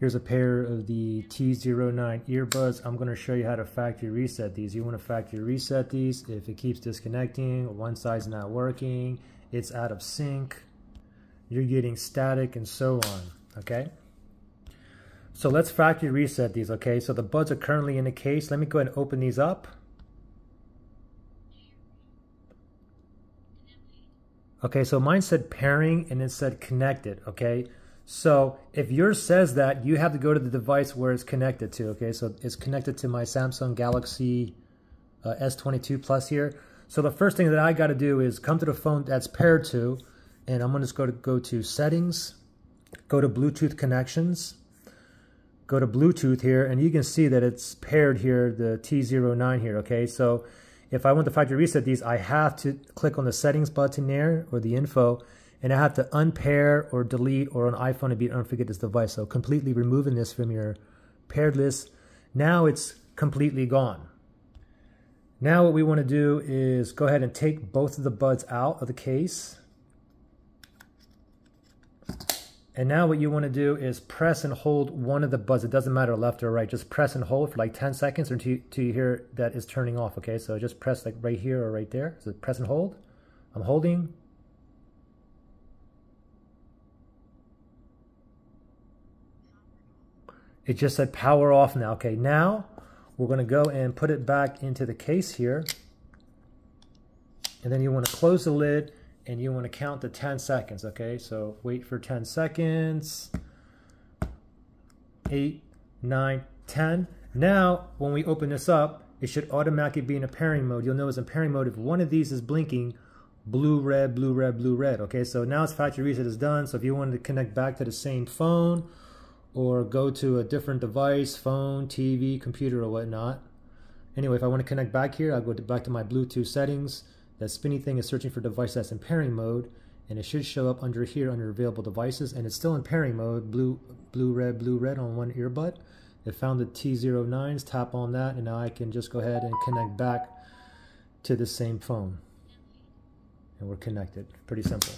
Here's a pair of the T09 earbuds. I'm going to show you how to factory reset these. You want to factory reset these if it keeps disconnecting, one side's not working, it's out of sync, you're getting static, and so on, okay? So let's factory reset these, okay? So the buds are currently in the case. Let me go ahead and open these up. Okay, so mine said pairing and it said connected, okay? So if yours says that, you have to go to the device where it's connected to, okay? So it's connected to my Samsung Galaxy S22 Plus here. So the first thing that I got to do is come to the phone that's paired to, and I'm going to go to settings, go to Bluetooth connections, go to Bluetooth here, and you can see that it's paired here, the T09 here, okay? So if I want to factory reset these, I have to click on the settings button there, or the info, and I have to unpair or delete, or on iPhone it'd be unforget this device. So completely removing this from your paired list. Now it's completely gone. Now what we want to do is go ahead and take both of the buds out of the case. And now what you want to do is press and hold one of the buds. It doesn't matter left or right. Just press and hold for like 10 seconds until you hear that it's turning off. Okay, so just press like right here or right there. So press and hold. I'm holding. It just said power off now. Okay, now we're going to go and put it back into the case here. And then you want to close the lid and you want to count to 10 seconds. Okay, so wait for 10 seconds. 8, 9, 10. Now, when we open this up, it should automatically be in a pairing mode. You'll notice in pairing mode, if one of these is blinking, blue, red, blue, red, blue, red. Okay, so now its factory reset is done. So if you wanted to connect back to the same phone, or go to a different device, phone, TV, computer, or whatnot. Anyway, if I want to connect back here, I'll go back to my Bluetooth settings. That spinny thing is searching for device that's in pairing mode, and it should show up under here under available devices, and it's still in pairing mode, blue, red on one earbud. It found the T09s, tap on that, and now I can just go ahead and connect back to the same phone. And we're connected. Pretty simple.